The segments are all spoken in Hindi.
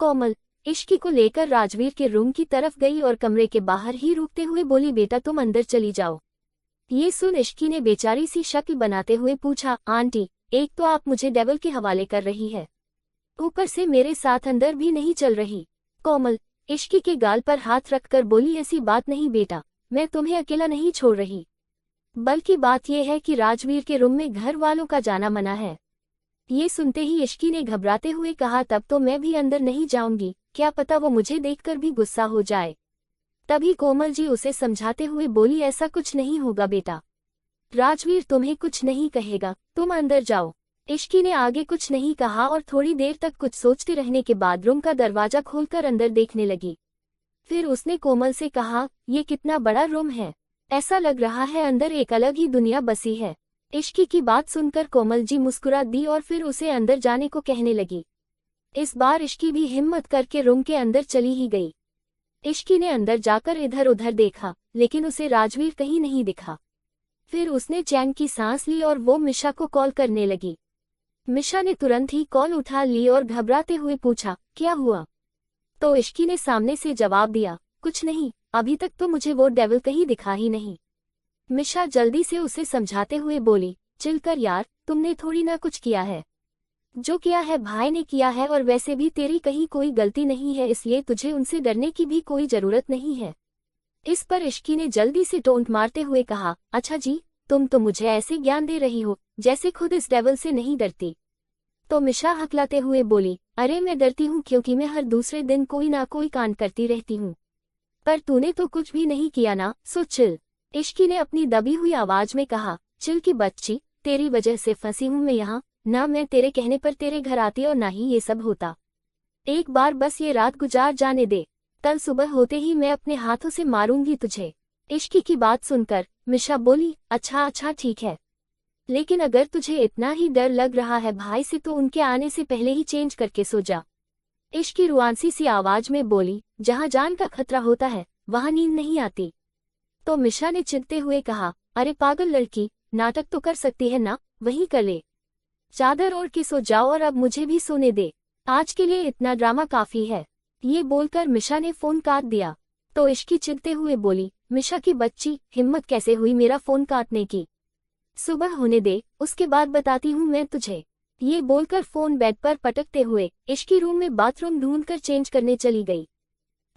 कोमल इश्की को लेकर राजवीर के रूम की तरफ गई और कमरे के बाहर ही रुकते हुए बोली, बेटा तुम अंदर चली जाओ। ये सुन इश्की ने बेचारी सी शक्ल बनाते हुए पूछा, आंटी एक तो आप मुझे डेविल के हवाले कर रही है, ऊपर से मेरे साथ अंदर भी नहीं चल रही। कोमल इश्की के गाल पर हाथ रखकर बोली, ऐसी बात नहीं बेटा, मैं तुम्हें अकेला नहीं छोड़ रही, बल्कि बात यह है कि राजवीर के रूम में घर वालों का जाना मना है। ये सुनते ही इश्की ने घबराते हुए कहा, तब तो मैं भी अंदर नहीं जाऊंगी, क्या पता वो मुझे देखकर भी गुस्सा हो जाए। तभी कोमल जी उसे समझाते हुए बोली, ऐसा कुछ नहीं होगा बेटा, राजवीर तुम्हें कुछ नहीं कहेगा, तुम अंदर जाओ। इश्की ने आगे कुछ नहीं कहा और थोड़ी देर तक कुछ सोचते रहने के बाद रूम का दरवाजा खोलकर अंदर देखने लगी। फिर उसने कोमल से कहा, ये कितना बड़ा रूम है, ऐसा लग रहा है अंदर एक अलग ही दुनिया बसी है। इश्की की बात सुनकर कोमल जी मुस्कुरा दी और फिर उसे अंदर जाने को कहने लगी। इस बार इश्की भी हिम्मत करके रूम के अंदर चली ही गई। इश्की ने अंदर जाकर इधर उधर देखा, लेकिन उसे राजवीर कहीं नहीं दिखा। फिर उसने चैन की सांस ली और वो मिशा को कॉल करने लगी। मिशा ने तुरंत ही कॉल उठा ली और घबराते हुए पूछा, क्या हुआ? तो इश्की ने सामने से जवाब दिया, कुछ नहीं, अभी तक तो मुझे वो डेविल कहीं दिखा ही नहीं। मिशा जल्दी से उसे समझाते हुए बोली, चिल कर यार, तुमने थोड़ी ना कुछ किया है, जो किया है भाई ने किया है, और वैसे भी तेरी कहीं कोई गलती नहीं है, इसलिए तुझे उनसे डरने की भी कोई जरूरत नहीं है। इस पर इश्की ने जल्दी से टोंट मारते हुए कहा, अच्छा जी, तुम तो मुझे ऐसे ज्ञान दे रही हो जैसे खुद इस डेविल से नहीं डरती। तो मिशा हकलाते हुए बोली, अरे मैं डरती हूँ क्योंकि मैं हर दूसरे दिन कोई ना कोई कांड करती रहती हूँ, पर तूने तो कुछ भी नहीं किया ना, सो चिल। इश्की ने अपनी दबी हुई आवाज में कहा, चिल की बच्ची, तेरी वजह से फंसी हूँ मैं यहाँ, ना मैं तेरे कहने पर तेरे घर आती और ना ही ये सब होता। एक बार बस ये रात गुजार जाने दे, कल सुबह होते ही मैं अपने हाथों से मारूंगी तुझे। इश्की की बात सुनकर मिशा बोली, अच्छा अच्छा ठीक है, लेकिन अगर तुझे इतना ही डर लग रहा है भाई से तो उनके आने से पहले ही चेंज करके सो जा। इश्की रुआंसी सी आवाज में बोली, जहाँ जान का खतरा होता है वहाँ नींद नहीं आती। तो मिशा ने चिढ़ते हुए कहा, अरे पागल लड़की, नाटक तो कर सकती है ना, वहीं कर ले, चादर ओढ़ के सो जाओ और अब मुझे भी सोने दे, आज के लिए इतना ड्रामा काफी है। ये बोलकर मिशा ने फोन काट दिया। तो इश्की चिढ़ते हुए बोली, मिशा की बच्ची, हिम्मत कैसे हुई मेरा फोन काटने की, सुबह होने दे, उसके बाद बताती हूँ मैं तुझे। ये बोलकर फोन बेड पर पटकते हुए इश्की रूम में बाथरूम ढूंढकर चेंज करने चली गई।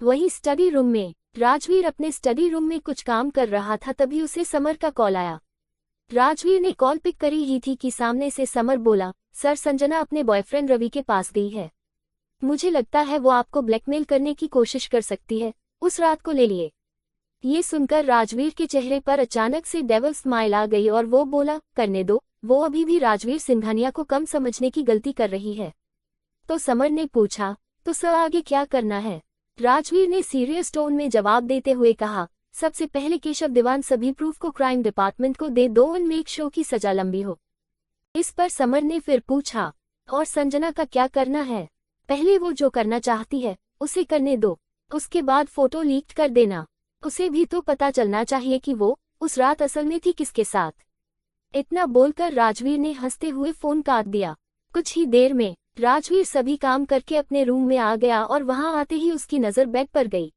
वहीं स्टडी रूम में राजवीर अपने स्टडी रूम में कुछ काम कर रहा था, तभी उसे समर का कॉल आया। राजवीर ने कॉल पिक करी ही थी कि सामने से समर बोला, सर संजना अपने बॉयफ्रेंड रवि के पास गई है, मुझे लगता है वो आपको ब्लैकमेल करने की कोशिश कर सकती है, उस रात को ले लिए। ये सुनकर राजवीर के चेहरे पर अचानक से डेविल स्माइल आ गई और वो बोला, करने दो, वो अभी भी राजवीर सिंघानिया को कम समझने की गलती कर रही है। तो समर ने पूछा, तो सर आगे क्या करना है? राजवीर ने सीरियस टोन में जवाब देते हुए कहा, सबसे पहले केशव दीवान सभी प्रूफ को क्राइम डिपार्टमेंट को दे दो और मेक श्योर की सजा लंबी हो। इस पर समर ने फिर पूछा, और संजना का क्या करना है? पहले वो जो करना चाहती है उसे करने दो, उसके बाद फोटो लीक कर देना, उसे भी तो पता चलना चाहिए कि वो उस रात असल में थी किसके साथ। इतना बोलकर राजवीर ने हंसते हुए फोन काट दिया। कुछ ही देर में राजवीर सभी काम करके अपने रूम में आ गया और वहां आते ही उसकी नजर बेड पर गई,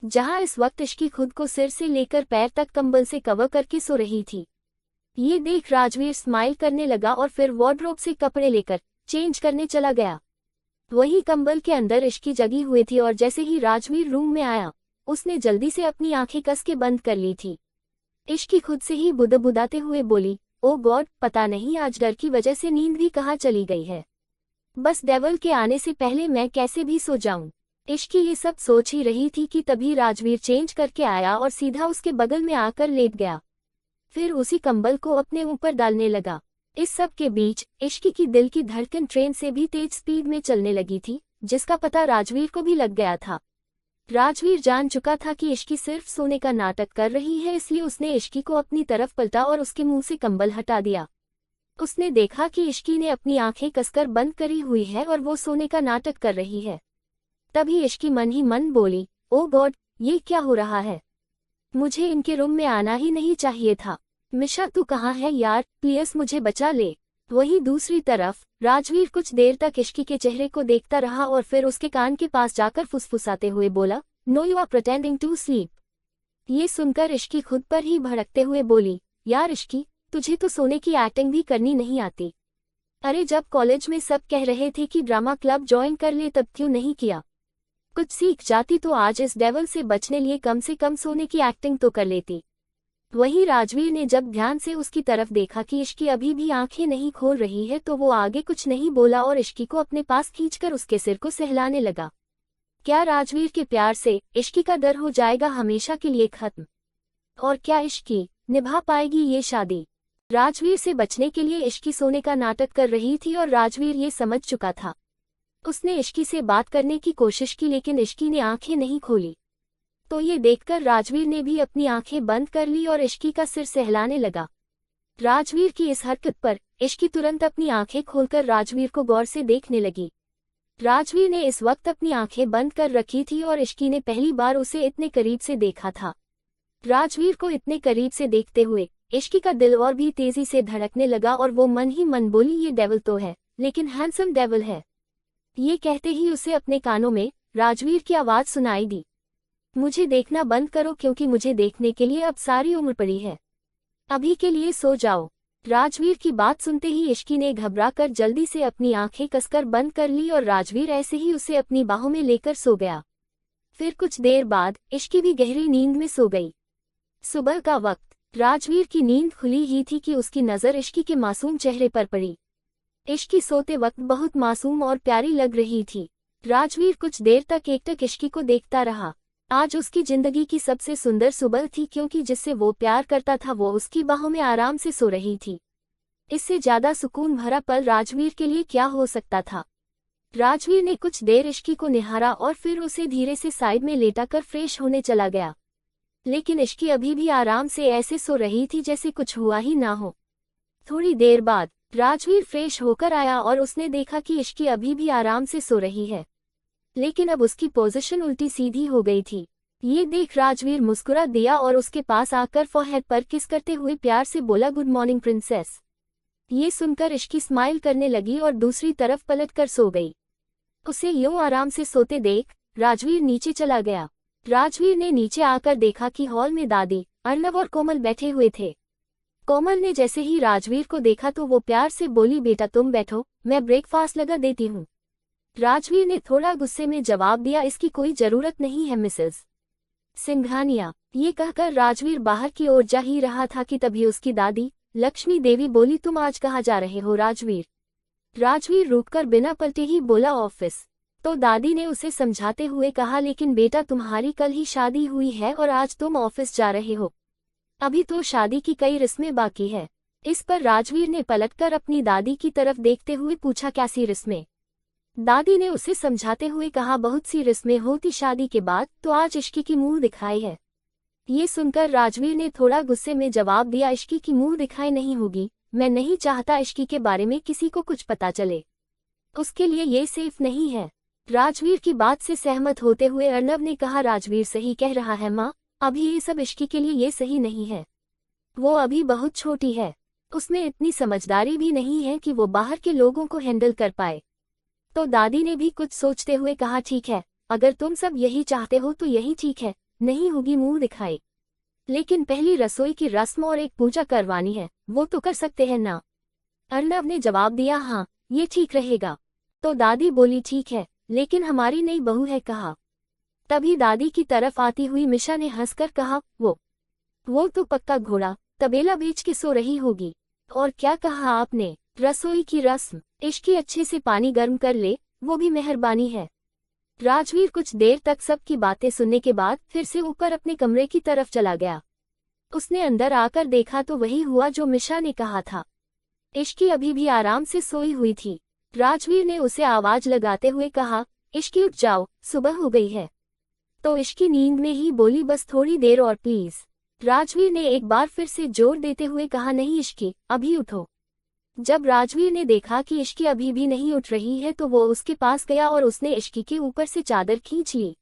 जहां इस वक्त इश्की खुद को सिर से लेकर पैर तक कंबल से कवर करके सो रही थी। ये देख राजवीर स्माइल करने लगा और फिर वार्डरोब से कपड़े लेकर चेंज करने चला गया। वही कंबल के अंदर इश्की जगी हुई थी और जैसे ही राजवीर रूम में आया उसने जल्दी से अपनी आंखें कस के बंद कर ली थी। इश्की खुद से ही बुदबुदाते हुए बोली, ओ गॉड, पता नहीं आज डर की वजह से नींद भी कहाँ चली गई है, बस डेविल के आने से पहले मैं कैसे भी सो जाऊं। इश्की ये सब सोच ही रही थी कि तभी राजवीर चेंज करके आया और सीधा उसके बगल में आकर लेट गया, फिर उसी कंबल को अपने ऊपर डालने लगा। इस सब के बीच इश्की की दिल की धड़कन ट्रेन से भी तेज स्पीड में चलने लगी थी, जिसका पता राजवीर को भी लग गया था। राजवीर जान चुका था कि इश्की सिर्फ सोने का नाटक कर रही है, इसलिए उसने इश्की को अपनी तरफ पलटा और उसके मुंह से कंबल हटा दिया। उसने देखा कि इश्की ने अपनी आंखें कसकर बंद करी हुई है और वो सोने का नाटक कर रही है। तभी इश्की मन ही मन बोली, ओ गॉड, ये क्या हो रहा है, मुझे इनके रूम में आना ही नहीं चाहिए था। मिशा तू कहाँ है यार, प्लीज मुझे बचा ले। वहीं दूसरी तरफ राजवीर कुछ देर तक इश्की के चेहरे को देखता रहा और फिर उसके कान के पास जाकर फुसफुसाते हुए बोला, no you are pretending to sleep. ये सुनकर इश्की खुद पर ही भड़कते हुए बोली, यार इश्की, तुझे तो सोने की एक्टिंग भी करनी नहीं आती। अरे जब कॉलेज में सब कह रहे थे कि ड्रामा क्लब ज्वाइन कर ले तब क्यों नहीं किया? कुछ सीख जाती तो आज इस डेवल से बचने लिए कम से कम सोने की एक्टिंग तो कर लेती। वहीं राजवीर ने जब ध्यान से उसकी तरफ देखा कि इश्की अभी भी आंखें नहीं खोल रही है तो वो आगे कुछ नहीं बोला और इश्की को अपने पास खींचकर उसके सिर को सहलाने लगा। क्या राजवीर के प्यार से इश्की का डर हो जाएगा हमेशा के लिए खत्म? और क्या इश्की निभा पाएगी ये शादी? राजवीर से बचने के लिए इश्की सोने का नाटक कर रही थी और राजवीर ये समझ चुका था। उसने इश्की से बात करने की कोशिश की लेकिन इश्की ने आंखें नहीं खोली। तो ये देखकर राजवीर ने भी अपनी आंखें बंद कर ली और इश्की का सिर सहलाने लगा। राजवीर की इस हरकत पर इश्की तुरंत अपनी आंखें खोलकर राजवीर को गौर से देखने लगी। राजवीर ने इस वक्त अपनी आंखें बंद कर रखी थी और इश्की ने पहली बार उसे इतने करीब से देखा था। राजवीर को इतने करीब से देखते हुए इश्की का दिल और भी तेजी से धड़कने लगा और वो मन ही मन बोली, ये डेविल तो है लेकिन हैंडसम डेविल है। ये कहते ही उसे अपने कानों में राजवीर की आवाज सुनाई दी, मुझे देखना बंद करो क्योंकि मुझे देखने के लिए अब सारी उम्र पड़ी है, अभी के लिए सो जाओ। राजवीर की बात सुनते ही इश्की ने घबराकर जल्दी से अपनी आंखें कसकर बंद कर ली और राजवीर ऐसे ही उसे अपनी बाहों में लेकर सो गया। फिर कुछ देर बाद इश्की भी गहरी नींद में सो गई। सुबह का वक्त राजवीर की नींद खुली ही थी कि उसकी नज़र इश्की के मासूम चेहरे पर पड़ी। इश्की सोते वक्त बहुत मासूम और प्यारी लग रही थी। राजवीर कुछ देर तक एकटक इश्की को देखता रहा। आज उसकी जिंदगी की सबसे सुंदर सुबह थी क्योंकि जिससे वो प्यार करता था वो उसकी बाहों में आराम से सो रही थी। इससे ज्यादा सुकून भरा पल राजवीर के लिए क्या हो सकता था। राजवीर ने कुछ देर इश्की को निहारा और फिर उसे धीरे से साइड में लेटाकर फ्रेश होने चला गया। लेकिन इश्की अभी भी आराम से ऐसे सो रही थी जैसे कुछ हुआ ही ना हो। थोड़ी देर बाद राजवीर फ्रेश होकर आया और उसने देखा कि इश्की अभी भी आराम से सो रही है, लेकिन अब उसकी पोजीशन उल्टी सीधी हो गई थी। ये देख राजवीर मुस्कुरा दिया और उसके पास आकर फोरहेड पर किस करते हुए प्यार से बोला, गुड मॉर्निंग प्रिंसेस। ये सुनकर इश्की स्माइल करने लगी और दूसरी तरफ पलटकर सो गई। उसे यूं आराम से सोते देख राजवीर नीचे चला गया। राजवीर ने नीचे आकर देखा कि हॉल में दादी, अर्नव और कोमल बैठे हुए थे। कोमल ने जैसे ही राजवीर को देखा तो वो प्यार से बोली, बेटा तुम बैठो, मैं ब्रेकफास्ट लगा देती हूँ। राजवीर ने थोड़ा गुस्से में जवाब दिया, इसकी कोई जरूरत नहीं है मिसेस सिंघानिया। ये कहकर राजवीर बाहर की ओर जा ही रहा था कि तभी उसकी दादी लक्ष्मी देवी बोली, तुम आज कहाँ जा रहे हो राजवीर? राजवीर रुककर बिना पलटे ही बोला, ऑफिस। तो दादी ने उसे समझाते हुए कहा, लेकिन बेटा तुम्हारी कल ही शादी हुई है और आज तुम ऑफिस जा रहे हो, अभी तो शादी की कई रस्में बाकी है। इस पर राजवीर ने पलटकर अपनी दादी की तरफ देखते हुए पूछा, क्या सी रस्में? दादी ने उसे समझाते हुए कहा, बहुत सी रस्में होती शादी के बाद, तो आज इश्की की मुंह दिखाई है। ये सुनकर राजवीर ने थोड़ा गुस्से में जवाब दिया, इश्की की मुंह दिखाई नहीं होगी, मैं नहीं चाहता इश्की के बारे में किसी को कुछ पता चले, उसके लिए ये सेफ नहीं है। राजवीर की बात से सहमत होते हुए अर्नव ने कहा, राजवीर सही कह रहा है माँ, अभी ये सब इश्की के लिए ये सही नहीं है। वो अभी बहुत छोटी है, उसमें इतनी समझदारी भी नहीं है कि वो बाहर के लोगों को हैंडल कर पाए। तो दादी ने भी कुछ सोचते हुए कहा, ठीक है, अगर तुम सब यही चाहते हो तो यही ठीक है, नहीं होगी मुंह दिखाई, लेकिन पहली रसोई की रस्म और एक पूजा करवानी है, वो तो कर सकते हैं ना? अर्नव ने जवाब दिया, हाँ ये ठीक रहेगा। तो दादी बोली, ठीक है, लेकिन हमारी नई बहू है कहाँ? तभी दादी की तरफ आती हुई मिशा ने हंसकर कहा, वो तो पक्का घोड़ा तबेला बेच के सो रही होगी। और क्या कहा आपने? रसोई की रस्म? इश्की अच्छे से पानी गर्म कर ले, वो भी मेहरबानी है। राजवीर कुछ देर तक सबकी बातें सुनने के बाद फिर से ऊपर अपने कमरे की तरफ चला गया। उसने अंदर आकर देखा तो वही हुआ जो मिशा ने कहा था। इश्की अभी भी आराम से सोई हुई थी। राजवीर ने उसे आवाज लगाते हुए कहा, इश्की उठ जाओ, सुबह हो गई है। तो इश्की नींद में ही बोली, बस थोड़ी देर और प्लीज। राजवीर ने एक बार फिर से जोर देते हुए कहा, नहीं इश्की, अभी उठो। जब राजवीर ने देखा कि इश्की अभी भी नहीं उठ रही है तो वो उसके पास गया और उसने इश्की के ऊपर से चादर खींच ली,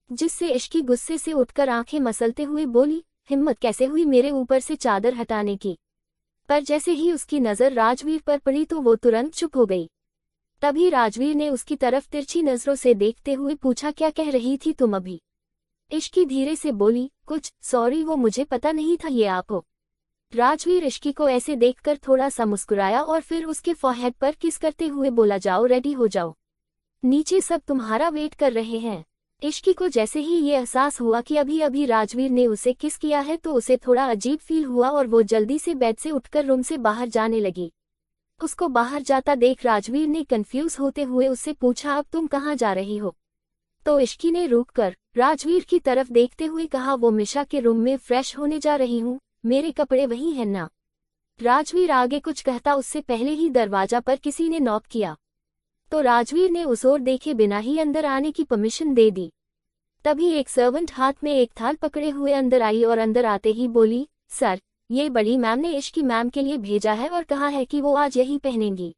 जिससे इश्की गुस्से से उठकर आंखें मसलते हुए बोली, हिम्मत कैसे हुई मेरे ऊपर से चादर हटाने की? पर जैसे ही उसकी नज़र राजवीर पर पड़ी तो वो तुरंत चुप हो गई। तभी राजवीर ने उसकी तरफ तिरछी नजरों से देखते हुए पूछा, क्या कह रही थी तुम अभी? इश्की धीरे से बोली, कुछ, सॉरी वो मुझे पता नहीं था ये आप हो। राजवीर इश्की को ऐसे देखकर थोड़ा सा मुस्कुराया और फिर उसके फॉरहेड पर किस करते हुए बोला, जाओ रेडी हो जाओ, नीचे सब तुम्हारा वेट कर रहे हैं। इश्की को जैसे ही ये एहसास हुआ कि अभी अभी राजवीर ने उसे किस किया है तो उसे थोड़ा अजीब फील हुआ और वो जल्दी से बेड से उठकर रूम से बाहर जाने लगी। उसको बाहर जाता देख राजवीर ने कंफ्यूज होते हुए उससे पूछा, अब तुम कहाँ जा रही हो? तो इश्की ने रुककर राजवीर की तरफ देखते हुए कहा, वो मिशा के रूम में फ्रेश होने जा रही हूँ, मेरे कपड़े वही हैं ना। राजवीर आगे कुछ कहता उससे पहले ही दरवाजा पर किसी ने नॉक किया, तो राजवीर ने उस ओर देखे बिना ही अंदर आने की परमिशन दे दी। तभी एक सर्वेंट हाथ में एक थाल पकड़े हुए अंदर आई और अंदर आते ही बोली, सर, ये बड़ी मैम ने इश्की मैम के लिए भेजा है और कहा है कि वो आज यही पहनेंगी।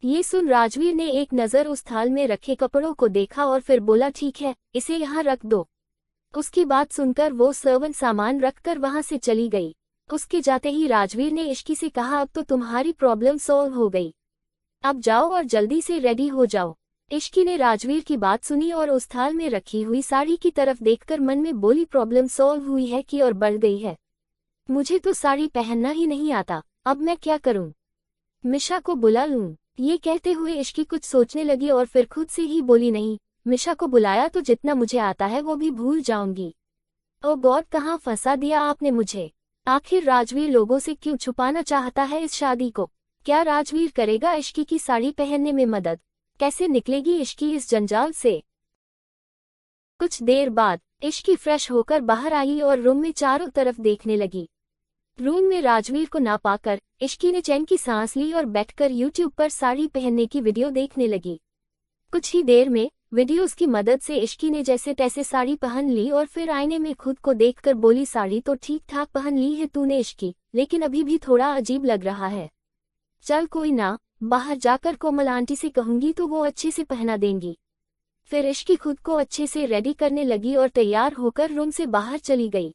ये सुन राजवीर ने एक नज़र उस थाल में रखे कपड़ों को देखा और फिर बोला, ठीक है, इसे यहाँ रख दो। उसकी बात सुनकर वो सर्वेंट सामान रखकर वहां से चली गई। उसके जाते ही राजवीर ने इश्की से कहा, अब तो तुम्हारी प्रॉब्लम सॉल्व हो गई, अब जाओ और जल्दी से रेडी हो जाओ। इश्की ने राजवीर की बात सुनी और उस थाल में रखी हुई साड़ी की तरफ देखकर मन में बोली, प्रॉब्लम सॉल्व हुई है कि और बढ़ गई है? मुझे तो साड़ी पहनना ही नहीं आता, अब मैं क्या करूं? मिशा को बुला लूं? ये कहते हुए इश्की कुछ सोचने लगी और फिर खुद से ही बोली, नहीं, मिशा को बुलाया तो जितना मुझे आता है वो भी भूल जाऊंगी। ओ गॉड, कहाँ फंसा दिया आपने मुझे। आखिर राजवीर लोगों से क्यों छुपाना चाहता है इस शादी को? क्या राजवीर करेगा इश्की की साड़ी पहनने में मदद? कैसे निकलेगी इश्की इस जंजाल से? कुछ देर बाद इश्की फ्रेश होकर बाहर आई और रूम में चारों तरफ देखने लगी। रूम में राजवीर को ना पाकर इश्की ने चैन की सांस ली और बैठकर यूट्यूब पर साड़ी पहनने की वीडियो देखने लगी। कुछ ही देर में वीडियोस की मदद से इश्की ने जैसे तैसे साड़ी पहन ली और फिर आईने में खुद को देखकर बोली, साड़ी तो ठीक ठाक पहन ली है तूने इश्की, लेकिन अभी भी थोड़ा अजीब लग रहा है। चल कोई ना, बाहर जाकर कोमल आंटी से कहूंगी तो वो अच्छे से पहना देंगी। फिर इश्की खुद को अच्छे से रेडी करने लगी और तैयार होकर रूम से बाहर चली गई।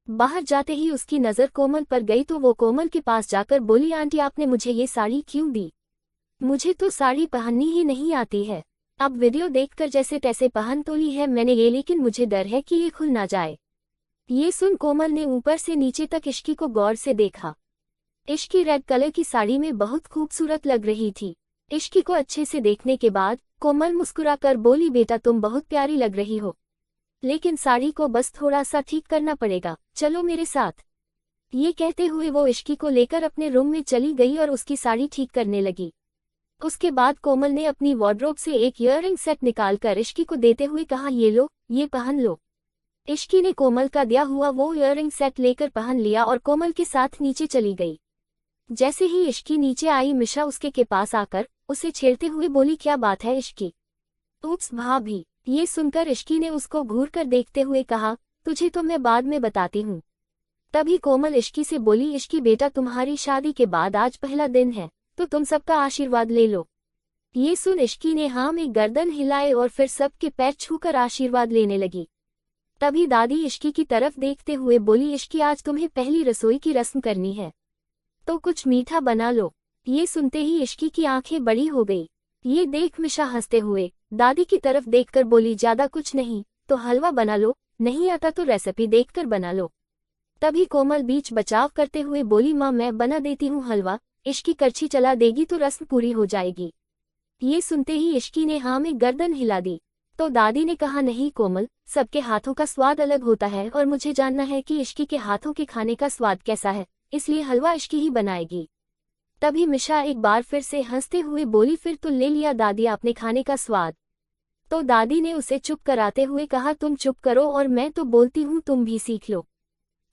बाहर जाते ही उसकी नज़र कोमल पर गई तो वो कोमल के पास जाकर बोली, आंटी आपने मुझे ये साड़ी क्यों दी? मुझे तो साड़ी पहननी ही नहीं आती है। अब वीडियो देखकर जैसे तैसे पहन तो ली है मैंने ये, लेकिन मुझे डर है कि ये खुल ना जाए। ये सुन कोमल ने ऊपर से नीचे तक इश्की को गौर से देखा। इश्की रेड कलर की साड़ी में बहुत खूबसूरत लग रही थी। इश्की को अच्छे से देखने के बाद कोमल मुस्कुराकर बोली, बेटा तुम बहुत प्यारी लग रही हो, लेकिन साड़ी को बस थोड़ा सा ठीक करना पड़ेगा, चलो मेरे साथ। ये कहते हुए वो इश्की को लेकर अपने रूम में चली गई और उसकी साड़ी ठीक करने लगी। उसके बाद कोमल ने अपनी वार्डरोब से एक ईयररिंग सेट निकालकर इश्की को देते हुए कहा, ये लो, ये पहन लो। इश्की ने कोमल का दिया हुआ वो ईयररिंग सेट लेकर पहन लिया और कोमल के साथ नीचे चली गई। जैसे ही इश्की नीचे आई, मिशा उसके के पास आकर उसे छेड़ते हुए बोली, क्या बात है इश्की? ऊप्स भाभी। ये सुनकर इश्की ने उसको घूर कर देखते हुए कहा, तुझे तो मैं बाद में बताती हूँ। तभी कोमल इश्की से बोली, इश्की बेटा तुम्हारी शादी के बाद आज पहला दिन है, तो तुम सबका आशीर्वाद ले लो। ये सुन इश्की ने हाँ में गर्दन हिलाए और फिर सबके पैर छूकर आशीर्वाद लेने लगी। तभी दादी इश्की की तरफ देखते हुए बोली, इश्की आज तुम्हें पहली रसोई की रस्म करनी है, तो कुछ मीठा बना लो। ये सुनते ही इश्की की आंखें बड़ी हो गई। ये देख मिशा हंसते हुए दादी की तरफ देखकर बोली, ज्यादा कुछ नहीं तो हलवा बना लो, नहीं आता तो रेसिपी देखकर बना लो। तभी कोमल बीच बचाव करते हुए बोली, माँ मैं बना देती हूँ हलवा, इश्की करछी चला देगी तो रस्म पूरी हो जाएगी। ये सुनते ही इश्की ने हाँ में गर्दन हिला दी। तो दादी ने कहा, नहीं कोमल, सबके हाथों का स्वाद अलग होता है और मुझे जानना है कि इश्की के हाथों के खाने का स्वाद कैसा है, इसलिए हलवा इश्की ही बनाएगी। तभी मिशा एक बार फिर से हंसते हुए बोली, फिर तो ले लिया दादी आपने खाने का स्वाद। तो दादी ने उसे चुप कराते हुए कहा, तुम चुप करो और मैं तो बोलती हूँ तुम भी सीख लो,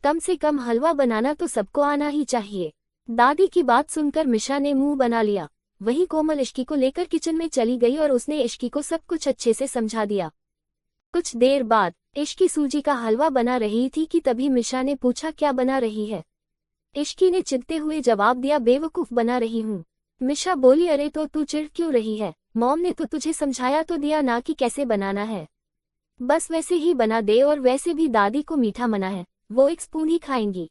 कम से कम हलवा बनाना तो सबको आना ही चाहिए। दादी की बात सुनकर मिशा ने मुंह बना लिया। वहीं कोमल इश्की को लेकर किचन में चली गई और उसने इश्की को सब कुछ अच्छे से समझा दिया। कुछ देर बाद इश्की सूजी का हलवा बना रही थी कि तभी मिशा ने पूछा, क्या बना रही है? इश्की ने चिढ़ते हुए जवाब दिया, बेवकूफ बना रही हूँ। मिशा बोली, अरे तो तू चिढ़ क्यों रही है? मॉम ने तो तुझे समझाया तो दिया ना कि कैसे बनाना है, बस वैसे ही बना दे, और वैसे भी दादी को मीठा मना है, वो एक स्पून ही खाएंगी।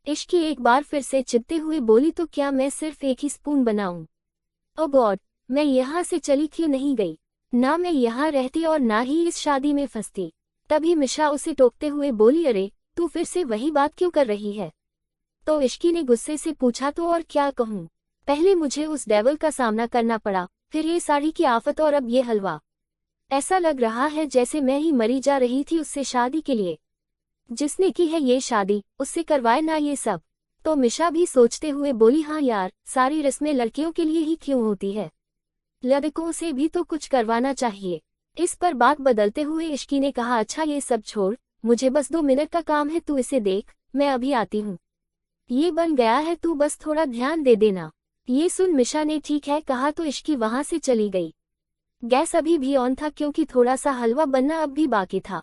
इश्की एक बार फिर से चिढ़ते हुए बोली, तो क्या मैं सिर्फ एक ही स्पून बनाऊं? ओ गॉड, मैं यहाँ से चली क्यों नहीं गई? ना मैं यहाँ रहती और ना ही इस शादी में फंसती। तभी मिशा उसे टोकते हुए बोली, अरे तू फिर से वही बात क्यों कर रही है? तो इश्की ने गुस्से से पूछा, तो और क्या कहूँ? पहले मुझे उस डेविल का सामना करना पड़ा, फिर ये साड़ी की आफत और अब ये हलवा। ऐसा लग रहा है जैसे मैं ही मरी जा रही थी उससे शादी के लिए। जिसने की है ये शादी उससे करवाए ना ये सब। तो मिशा भी सोचते हुए बोली, हाँ यार, सारी रस्में लड़कियों के लिए ही क्यों होती है? लड़कों से भी तो कुछ करवाना चाहिए। इस पर बात बदलते हुए इश्की ने कहा, अच्छा ये सब छोड़, मुझे बस 2 मिनट का काम है, तू इसे देख, मैं अभी आती हूँ। ये बन गया है, तू बस थोड़ा ध्यान दे देना। ये सुन मिशा ने ठीक है कहा तो इश्की वहां से चली गई। गैस अभी भी ऑन था क्योंकि थोड़ा सा हलवा बनना अब भी बाकी था,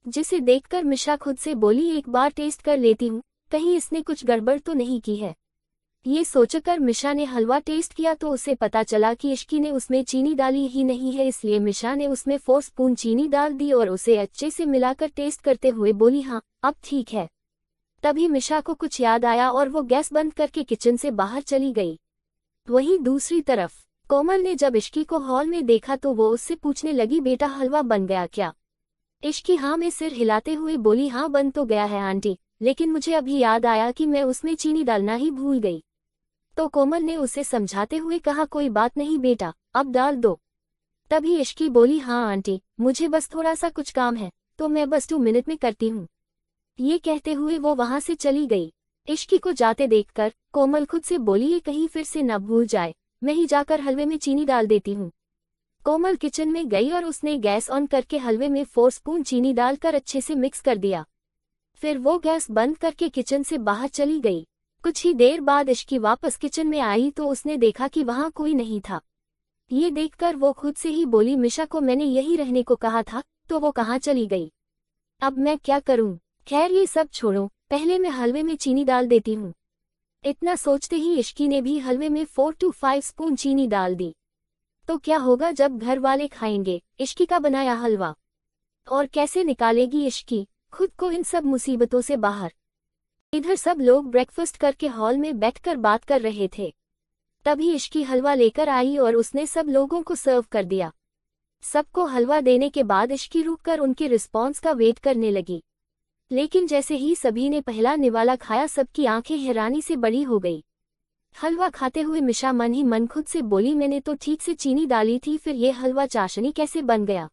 जिसे देखकर मिशा खुद से बोली, एक बार टेस्ट कर लेती हूँ, कहीं इसने कुछ गड़बड़ तो नहीं की है। ये सोचकर मिशा ने हलवा टेस्ट किया तो उसे पता चला कि इश्की ने उसमें चीनी डाली ही नहीं है, इसलिए मिशा ने उसमें 4 स्पून चीनी डाल दी और उसे अच्छे से मिलाकर टेस्ट करते हुए बोली, हाँ अब ठीक है। तभी मिशा को कुछ याद आया और वो गैस बंद करके किचन से बाहर चली गई। वहीं दूसरी तरफ कोमल ने जब इश्की को हॉल में देखा तो वो उससे पूछने लगी, बेटा हलवा बन गया क्या? इश्की हाँ में सिर हिलाते हुए बोली, हाँ बन तो गया है आंटी, लेकिन मुझे अभी याद आया कि मैं उसमें चीनी डालना ही भूल गई। तो कोमल ने उसे समझाते हुए कहा, कोई बात नहीं बेटा, अब डाल दो। तभी इश्की बोली, हाँ आंटी, मुझे बस थोड़ा सा कुछ काम है, तो मैं बस 2 मिनट में करती हूँ। ये कहते हुए वो वहां से चली गई। इश्की को जाते देखकर कोमल खुद से बोली, ये कहीं फिर से न भूल जाए, मैं ही जाकर हलवे में चीनी डाल देती हूँ। कोमल किचन में गई और उसने गैस ऑन करके हलवे में 4 स्पून चीनी डालकर अच्छे से मिक्स कर दिया। फिर वो गैस बंद करके किचन से बाहर चली गई। कुछ ही देर बाद इश्की वापस किचन में आई तो उसने देखा कि वहां कोई नहीं था। ये देखकर वो खुद से ही बोली, मिशा को मैंने यही रहने को कहा था, तो वो कहाँ चली गई? अब मैं क्या करूं? खैर ये सब छोड़ो, पहले मैं हलवे में चीनी डाल देती हूँ। इतना सोचते ही इश्की ने भी हलवे में 4 to 5 स्पून चीनी डाल दी। तो क्या होगा जब घर वाले खाएंगे इश्की का बनाया हलवा? और कैसे निकालेगी इश्की खुद को इन सब मुसीबतों से बाहर? इधर सब लोग ब्रेकफास्ट करके हॉल में बैठकर बात कर रहे थे। तभी इश्की हलवा लेकर आई और उसने सब लोगों को सर्व कर दिया। सबको हलवा देने के बाद इश्की रुककर उनके रिस्पॉन्स का वेट करने लगी। लेकिन जैसे ही सभी ने पहला निवाला खाया सबकी आंखें हैरानी से बड़ी हो गई। हलवा खाते हुए मिशा मन ही मन खुद से बोली, मैंने तो ठीक से चीनी डाली थी, फिर ये हलवा चाशनी कैसे बन गया?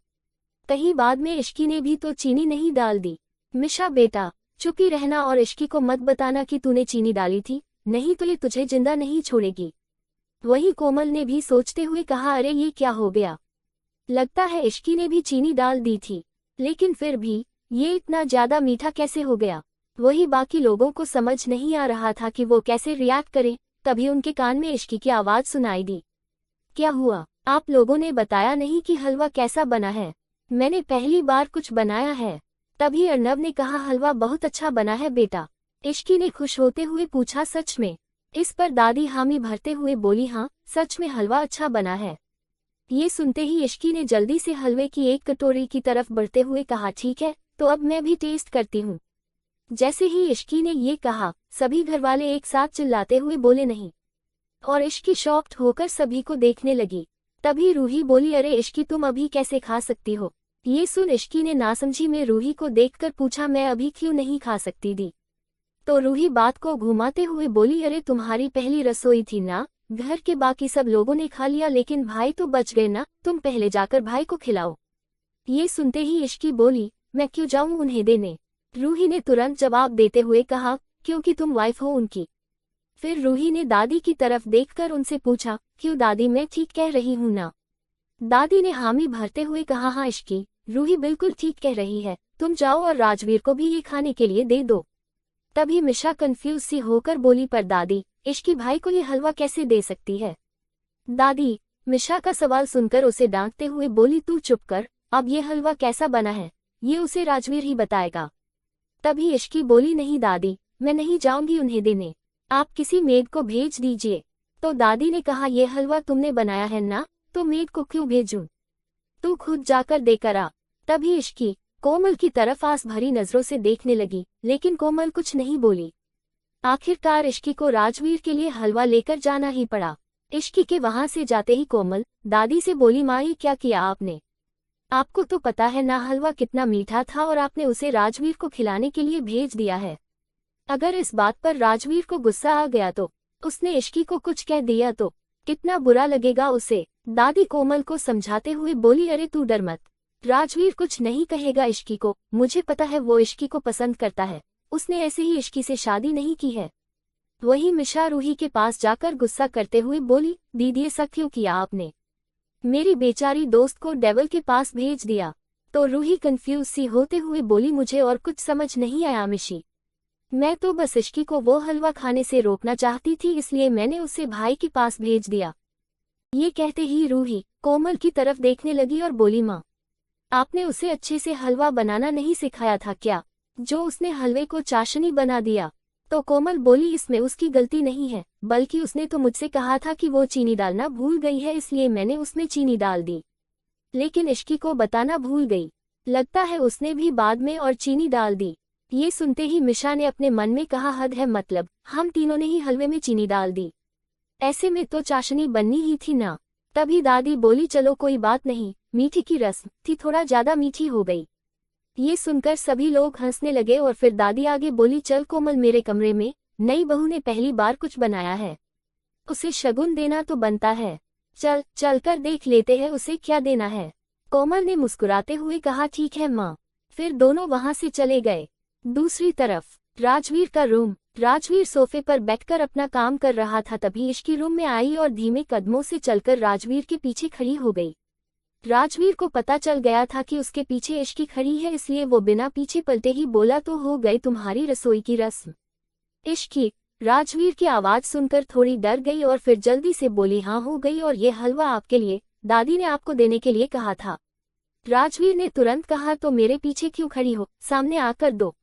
कहीं बाद में इश्की ने भी तो चीनी नहीं डाल दी। मिशा बेटा चुप ही रहना और इश्की को मत बताना कि तूने चीनी डाली थी, नहीं तो ये तुझे जिंदा नहीं छोड़ेगी। वहीं कोमल ने भी सोचते हुए कहा, अरे ये क्या हो गया? लगता है इश्की ने भी चीनी डाल दी थी, लेकिन फिर भी ये इतना ज्यादा मीठा कैसे हो गया? वही बाकी लोगों को समझ नहीं आ रहा था कि वो कैसे रिएक्ट करें। तभी उनके कान में इश्की की आवाज सुनाई दी, क्या हुआ? आप लोगों ने बताया नहीं कि हलवा कैसा बना है? मैंने पहली बार कुछ बनाया है। तभी अर्नब ने कहा, हलवा बहुत अच्छा बना है बेटा। इश्की ने खुश होते हुए पूछा, सच में? इस पर दादी हामी भरते हुए बोली, हाँ सच में हलवा अच्छा बना है। ये सुनते ही इश्की ने जल्दी से हलवे की एक कटोरी की तरफ बढ़ते हुए कहा, ठीक है तो अब मैं भी टेस्ट करती हूँ। जैसे ही इश्की ने ये कहा सभी घरवाले एक साथ चिल्लाते हुए बोले, नहीं। और इश्की शॉक्ड होकर सभी को देखने लगी। तभी रूही बोली, अरे इश्की तुम अभी कैसे खा सकती हो? ये सुन इश्की ने नासमझी में रूही को देखकर पूछा, मैं अभी क्यों नहीं खा सकती दी? तो रूही बात को घुमाते हुए बोली, अरे तुम्हारी पहली रसोई थी ना, घर के बाकी सब लोगों ने खा लिया लेकिन भाई तो बच गए ना, तुम पहले जाकर भाई को खिलाओ। ये सुनते ही इश्की बोली, मैं क्यों जाऊं उन्हें देने? रूही ने तुरंत जवाब देते हुए कहा, क्योंकि तुम वाइफ हो उनकी। फिर रूही ने दादी की तरफ देखकर उनसे पूछा, क्यों दादी मैं ठीक कह रही हूं ना? दादी ने हामी भरते हुए कहा, हाँ इश्की, रूही बिल्कुल ठीक कह रही है, तुम जाओ और राजवीर को भी ये खाने के लिए दे दो। तभी मिशा कंफ्यूज सी होकर बोली, पर दादी इश्की भाई को ये हलवा कैसे दे सकती है? दादी मिशा का सवाल सुनकर उसे डांटते हुए बोली, तू चुप कर, अब ये हलवा कैसा बना है ये उसे राजवीर ही बताएगा। तभी इश्की बोली, नहीं दादी मैं नहीं जाऊंगी उन्हें देने, आप किसी मेड को भेज दीजिए। तो दादी ने कहा, ये हलवा तुमने बनाया है ना, तो मेड को क्यों भेजूं? तू खुद जाकर देकर आ। तभी इश्की कोमल की तरफ आस भरी नजरों से देखने लगी, लेकिन कोमल कुछ नहीं बोली। आखिरकार इश्की को राजवीर के लिए हलवा लेकर जाना ही पड़ा। इश्की के वहां से जाते ही कोमल दादी से बोली, माँ ये क्या किया आपने? आपको तो पता है ना हलवा कितना मीठा था और आपने उसे राजवीर को खिलाने के लिए भेज दिया है। अगर इस बात पर राजवीर को गुस्सा आ गया तो, उसने इश्की को कुछ कह दिया तो कितना बुरा लगेगा उसे। दादी कोमल को समझाते हुए बोली, अरे तू डर मत, राजवीर कुछ नहीं कहेगा इश्की को। मुझे पता है वो इश्की को पसंद करता है, उसने ऐसे ही इश्की से शादी नहीं की है। वहीं मिशा रूही के पास जाकर गुस्सा करते हुए बोली, दीदी ऐसा क्यों किया आपने? मेरी बेचारी दोस्त को डेविल के पास भेज दिया। तो रूही कंफ्यूज सी होते हुए बोली, मुझे और कुछ समझ नहीं आया मिशी, मैं तो बस इश्की को वो हलवा खाने से रोकना चाहती थी, इसलिए मैंने उसे भाई के पास भेज दिया। ये कहते ही रूही कोमल की तरफ देखने लगी और बोली, माँ आपने उसे अच्छे से हलवा बनाना नहीं सिखाया था क्या, जो उसने हलवे को चाशनी बना दिया? तो कोमल बोली, इसमें उसकी गलती नहीं है, बल्कि उसने तो मुझसे कहा था कि वो चीनी डालना भूल गई है, इसलिए मैंने उसमें चीनी डाल दी। लेकिन इश्की को बताना भूल गई, लगता है उसने भी बाद में और चीनी डाल दी। ये सुनते ही मिशा ने अपने मन में कहा, हद है, मतलब हम तीनों ने ही हलवे में चीनी डाल दी, ऐसे में तो चाशनी बननी ही थी ना। तभी दादी बोली, चलो कोई बात नहीं, मीठी की रस्म थी, थोड़ा ज्यादा मीठी हो गई। ये सुनकर सभी लोग हंसने लगे और फिर दादी आगे बोली, चल कोमल, मेरे कमरे में नई बहू ने पहली बार कुछ बनाया है, उसे शगुन देना तो बनता है, चल चल कर देख लेते हैं उसे क्या देना है। कोमल ने मुस्कुराते हुए कहा, ठीक है माँ। फिर दोनों वहां से चले गए। दूसरी तरफ राजवीर का रूम। राजवीर सोफे पर बैठकर अपना काम कर रहा था, तभी इश्की रूम में आई और धीमे कदमों से चलकर राजवीर के पीछे खड़ी हो गई। राजवीर को पता चल गया था कि उसके पीछे इश्की खड़ी है, इसलिए वो बिना पीछे पलटे ही बोला, तो हो गई तुम्हारी रसोई की रस्म? इश्की राजवीर की आवाज सुनकर थोड़ी डर गई और फिर जल्दी से बोली, हाँ हो गई, और ये हलवा आपके लिए, दादी ने आपको देने के लिए कहा था। राजवीर ने तुरंत कहा, तो मेरे पीछे क्यों खड़ी हो, सामने आकर दो।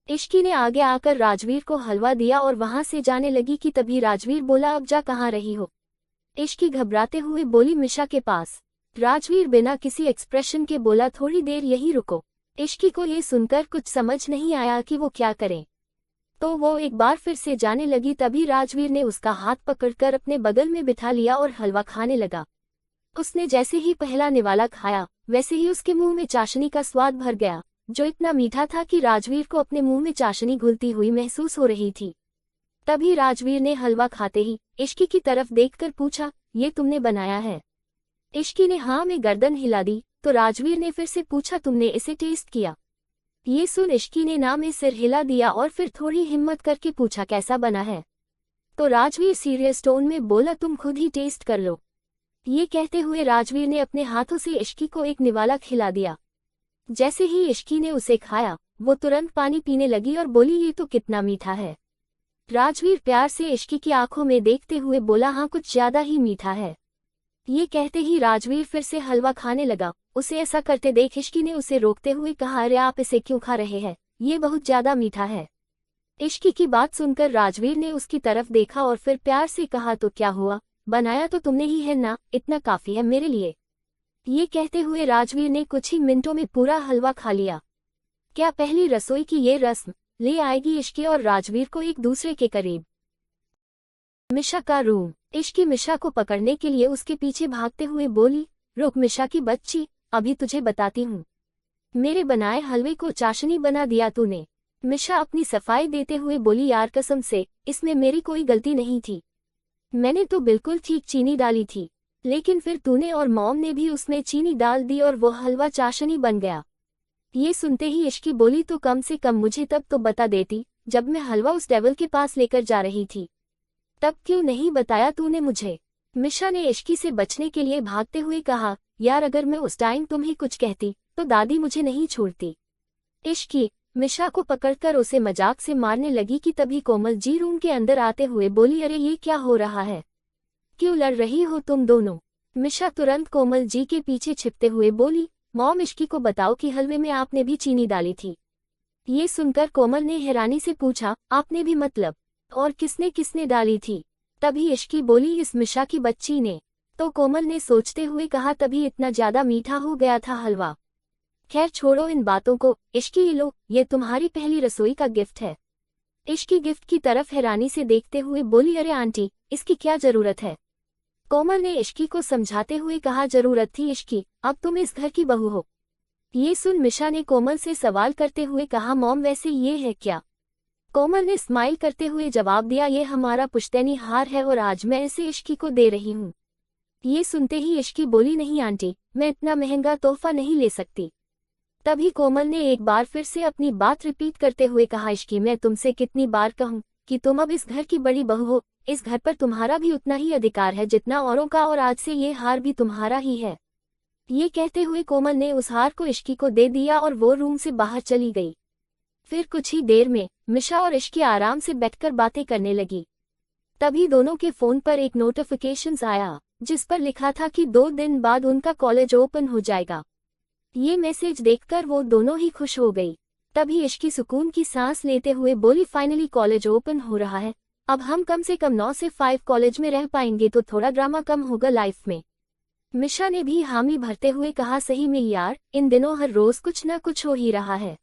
इश्की ने आगे आकर राजवीर को हलवा दिया और वहां से जाने लगी कि तभी राजवीर बोला, अब जा कहाँ रही हो? इश्की घबराते हुए बोली, मिशा के पास। राजवीर बिना किसी एक्सप्रेशन के बोला, थोड़ी देर यहीं रुको। इश्की को ये सुनकर कुछ समझ नहीं आया कि वो क्या करें, तो वो एक बार फिर से जाने लगी। तभी राजवीर ने उसका हाथ पकड़कर अपने बगल में बिठा लिया और हलवा खाने लगा। उसने जैसे ही पहला निवाला खाया, वैसे ही उसके मुंह में चाशनी का स्वाद भर गया, जो इतना मीठा था कि राजवीर को अपने मुंह में चाशनी घुलती हुई महसूस हो रही थी। तभी राजवीर ने हलवा खाते ही इश्की की तरफ देखकर पूछा, ये तुमने बनाया है? इश्की ने हाँ में गर्दन हिला दी। तो राजवीर ने फिर से पूछा, तुमने इसे टेस्ट किया? ये सुन इश्की ने ना में सिर हिला दिया और फिर थोड़ी हिम्मत करके पूछा, कैसा बना है? तो राजवीर सीरियस टोन में बोला, तुम खुद ही टेस्ट कर लो। ये कहते हुए राजवीर ने अपने हाथों से इश्की को एक निवाला खिला दिया। जैसे ही इश्की ने उसे खाया, वो तुरंत पानी पीने लगी और बोली, ये तो कितना मीठा है। राजवीर प्यार से इश्की की आंखों में देखते हुए बोला, हाँ कुछ ज्यादा ही मीठा है। ये कहते ही राजवीर फिर से हलवा खाने लगा। उसे ऐसा करते देख इश्की ने उसे रोकते हुए कहा, अरे आप इसे क्यों खा रहे हैं, ये बहुत ज्यादा मीठा है। इश्की की बात सुनकर राजवीर ने उसकी तरफ देखा और फिर प्यार से कहा, तो क्या हुआ, बनाया तो तुमने ही है ना, इतना काफी है मेरे लिए। ये कहते हुए राजवीर ने कुछ ही मिनटों में पूरा हलवा खा लिया। क्या पहली रसोई की ये रस्म ले आएगी इश्की और राजवीर को एक दूसरे के करीब। मिशा का रूम। इश्की मिशा को पकड़ने के लिए उसके पीछे भागते हुए बोली, रुक मिशा की बच्ची, अभी तुझे बताती हूँ, मेरे बनाए हलवे को चाशनी बना दिया तूने। मिशा अपनी सफाई देते हुए बोली, यार कसम से इसमें मेरी कोई गलती नहीं थी, मैंने तो बिल्कुल ठीक चीनी डाली थी, लेकिन फिर तूने और मॉम ने भी उसमें चीनी डाल दी और वो हलवा चाशनी बन गया। ये सुनते ही इश्की बोली, तो कम से कम मुझे तब तो बता देती, जब मैं हलवा उस डेविल के पास लेकर जा रही थी, तब क्यों नहीं बताया तूने मुझे? मिशा ने इश्की से बचने के लिए भागते हुए कहा, यार अगर मैं उस टाइम तुम्हें कुछ कहती तो दादी मुझे नहीं छोड़ती। इश्की मिशा को पकड़कर उसे मजाक से मारने लगी कि तभी कोमल जी रूम के अंदर आते हुए बोली, अरे ये क्या हो रहा है, क्यों लड़ रही हो तुम दोनों? मिशा तुरंत कोमल जी के पीछे छिपते हुए बोली, मॉम इश्की को बताओ कि हलवे में आपने भी चीनी डाली थी। ये सुनकर कोमल ने हैरानी से पूछा, आपने भी मतलब, और किसने किसने डाली थी? तभी इश्की बोली, इस मिशा की बच्ची ने। तो कोमल ने सोचते हुए कहा, तभी इतना ज्यादा मीठा हो गया था हलवा। खैर छोड़ो इन बातों को। इश्की, ये लो, ये तुम्हारी पहली रसोई का गिफ्ट है। इश्की गिफ्ट की तरफ हैरानी से देखते हुए बोली, अरे आंटी, इसकी क्या जरूरत है। कोमल ने इश्की को समझाते हुए कहा, जरूरत थी इश्की, अब तुम इस घर की बहू हो। ये सुन मिशा ने कोमल से सवाल करते हुए कहा, मॉम वैसे ये है क्या। कोमल ने स्माइल करते हुए जवाब दिया, ये हमारा पुश्तैनी हार है और आज मैं इसे इश्की को दे रही हूँ। ये सुनते ही इश्की बोली, नहीं आंटी, मैं इतना महंगा तोहफा नहीं ले सकती। तभी कोमल ने एक बार फिर से अपनी बात रिपीट करते हुए कहा, इश्की, मैं तुमसे कितनी बार कहूँ कि तुम अब इस घर की बड़ी बहू हो। इस घर पर तुम्हारा भी उतना ही अधिकार है जितना औरों का, और आज से ये हार भी तुम्हारा ही है। ये कहते हुए कोमल ने उस हार को इश्की को दे दिया और वो रूम से बाहर चली गई। फिर कुछ ही देर में मिशा और इश्की आराम से बैठकर बातें करने लगी। तभी दोनों के फोन पर एक नोटिफिकेशन आया जिस पर लिखा था कि 2 दिन बाद उनका कॉलेज ओपन हो जाएगा। ये मैसेज देखकर वो दोनों ही खुश हो गई। तभी इश्की सुकून की सांस लेते हुए बोली, फाइनली कॉलेज ओपन हो रहा है, अब हम कम से कम 9 से 5 कॉलेज में रह पाएंगे तो थोड़ा ड्रामा कम होगा लाइफ में। मिशा ने भी हामी भरते हुए कहा, सही में यार, इन दिनों हर रोज कुछ ना कुछ हो ही रहा है,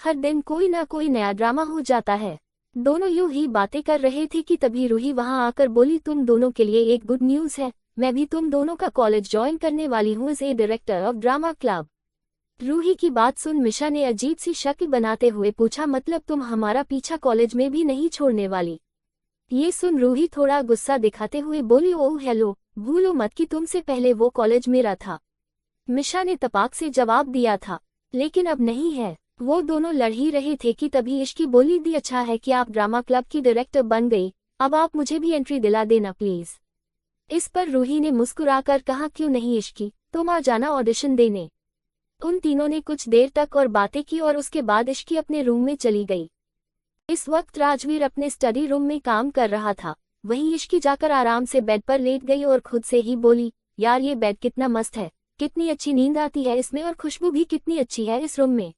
हर दिन कोई ना कोई नया ड्रामा हो जाता है। दोनों यूं ही बातें कर रहे थे कि तभी रूही वहां आकर बोली, तुम दोनों के लिए एक गुड न्यूज है, मैं भी तुम दोनों का कॉलेज ज्वाइन करने वाली हूँ as a director of drama club. Ruhi की बात सुन मिशा ने अजीब सी शक्ल बनाते हुए पूछा, मतलब तुम हमारा पीछा कॉलेज में भी नहीं छोड़ने वाली। ये सुन रूही थोड़ा गुस्सा दिखाते हुए बोली, ओह हेलो, भूलो मत कि तुमसे पहले वो कॉलेज मेरा था। मिशा ने तपाक से जवाब दिया था, लेकिन अब नहीं है। वो दोनों लड़ ही रहे थे कि तभी इश्की बोली, दी अच्छा है कि आप ड्रामा क्लब की डायरेक्टर बन गई, अब आप मुझे भी एंट्री दिला देना प्लीज। इस पर रूही ने मुस्कुराकर कहा, क्यों नहीं इश्की, तुम आ जाना ऑडिशन देने। उन तीनों ने कुछ देर तक और बातें की और उसके बाद इश्की अपने रूम में चली गई। इस वक्त राजवीर अपने स्टडी रूम में काम कर रहा था। वहीं इश्की जाकर आराम से बेड पर लेट गई और खुद से ही बोली, यार ये बेड कितना मस्त है, कितनी अच्छी नींद आती है इसमें, और खुशबू भी कितनी अच्छी है इस रूम में।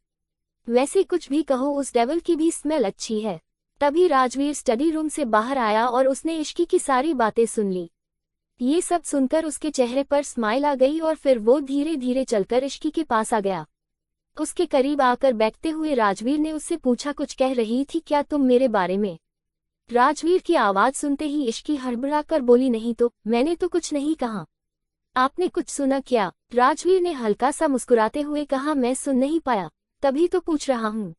वैसे कुछ भी कहो, उस डेविल की भी स्मेल अच्छी है। तभी राजवीर स्टडी रूम से बाहर आया और उसने इश्की की सारी बातें सुन ली। ये सब सुनकर उसके चेहरे पर स्माइल आ गई और फिर वो धीरे धीरे चलकर इश्की के पास आ गया। उसके करीब आकर बैठते हुए राजवीर ने उससे पूछा, कुछ कह रही थी क्या तुम मेरे बारे में। राजवीर की आवाज सुनते ही इश्की हड़बड़ाकर बोली, नहीं तो, मैंने तो कुछ नहीं कहा। आपने कुछ सुना क्या। राजवीर ने हल्का सा मुस्कुराते हुए कहा, मैं सुन नहीं पाया, तभी तो पूछ रहा हूँ।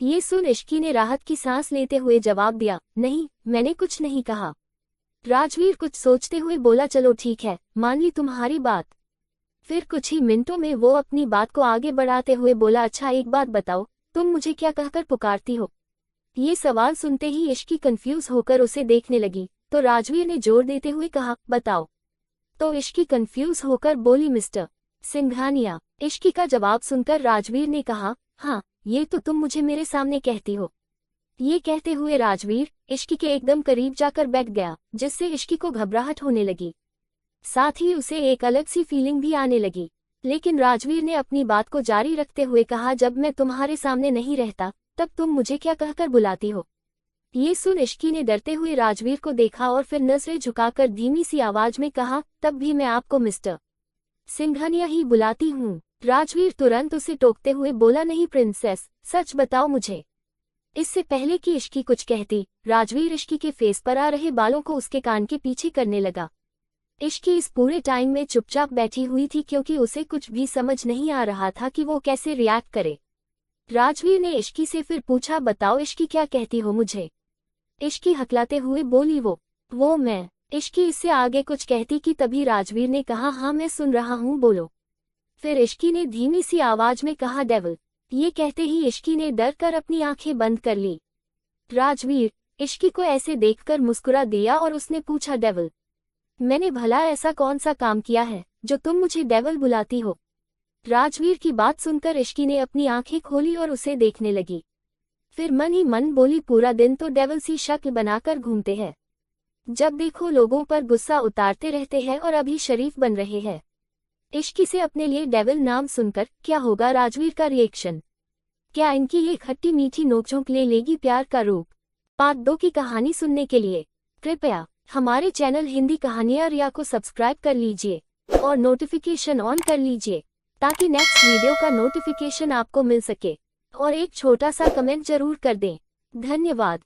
ये सुन इश्की ने राहत की सांस लेते हुए जवाब दिया, नहीं, मैंने कुछ नहीं कहा। राजवीर कुछ सोचते हुए बोला, चलो ठीक है, मान ली तुम्हारी बात। फिर कुछ ही मिनटों में वो अपनी बात को आगे बढ़ाते हुए बोला, अच्छा एक बात बताओ, तुम मुझे क्या कहकर पुकारती हो। ये सवाल सुनते ही इश्की कंफ्यूज होकर उसे देखने लगी, तो राजवीर ने जोर देते हुए कहा, बताओ। तो इश्की कंफ्यूज होकर बोली, मिस्टर सिंघानिया। इश्की का जवाब सुनकर राजवीर ने कहा, हाँ, ये तो तुम मुझे मेरे सामने कहती हो। ये कहते हुए राजवीर इश्की के एकदम करीब जाकर बैठ गया, जिससे इश्की को घबराहट होने लगी। साथ ही उसे एक अलग सी फीलिंग भी आने लगी। लेकिन राजवीर ने अपनी बात को जारी रखते हुए कहा, जब मैं तुम्हारे सामने नहीं रहता तब तुम मुझे क्या कहकर बुलाती हो। ये सुन इश्की ने डरते हुए राजवीर को देखा और फिर नजरें झुकाकर धीमी सी आवाज में कहा, तब भी मैं आपको मिस्टर सिंघानिया ही बुलाती हूँ। राजवीर तुरंत उसे टोकते हुए बोला, नहीं प्रिंसेस, सच बताओ मुझे। इससे पहले कि इश्की कुछ कहती, राजवीर इश्की के फेस पर आ रहे बालों को उसके कान के पीछे करने लगा। इश्की इस पूरे टाइम में चुपचाप बैठी हुई थी क्योंकि उसे कुछ भी समझ नहीं आ रहा था कि वो कैसे रिएक्ट करे। राजवीर ने इश्की से फिर पूछा, बताओ इश्की, क्या कहती हो मुझे। इश्की हकलाते हुए बोली, वो मैं। इश्की इससे आगे कुछ कहती कि तभी राजवीर ने कहा, हाँ मैं सुन रहा हूँ, बोलो। फिर इश्की ने धीमी सी आवाज में कहा, डेविल। ये कहते ही इश्की ने डर कर अपनी आंखें बंद कर ली। राजवीर इश्की को ऐसे देखकर मुस्कुरा दिया और उसने पूछा, डेविल, मैंने भला ऐसा कौन सा काम किया है जो तुम मुझे डेविल बुलाती हो। राजवीर की बात सुनकर इश्की ने अपनी आंखें खोली और उसे देखने लगी। फिर मन ही मन बोली, पूरा दिन तो डेविल सी शक्ल बनाकर घूमते हैं, जब देखो लोगों पर गुस्सा उतारते रहते हैं और अभी शरीफ बन रहे हैं। इश्की से अपने लिए डेविल नाम सुनकर क्या होगा राजवीर का रिएक्शन। क्या इनकी ये खट्टी मीठी नोकझोंक ले लेगी प्यार का रूप। पार्ट 2 की कहानी सुनने के लिए कृपया हमारे चैनल हिंदी कहानियां रिया को सब्सक्राइब कर लीजिए और नोटिफिकेशन ऑन कर लीजिए ताकि नेक्स्ट वीडियो का नोटिफिकेशन आपको मिल सके। और एक छोटा सा कमेंट जरूर कर दें। धन्यवाद।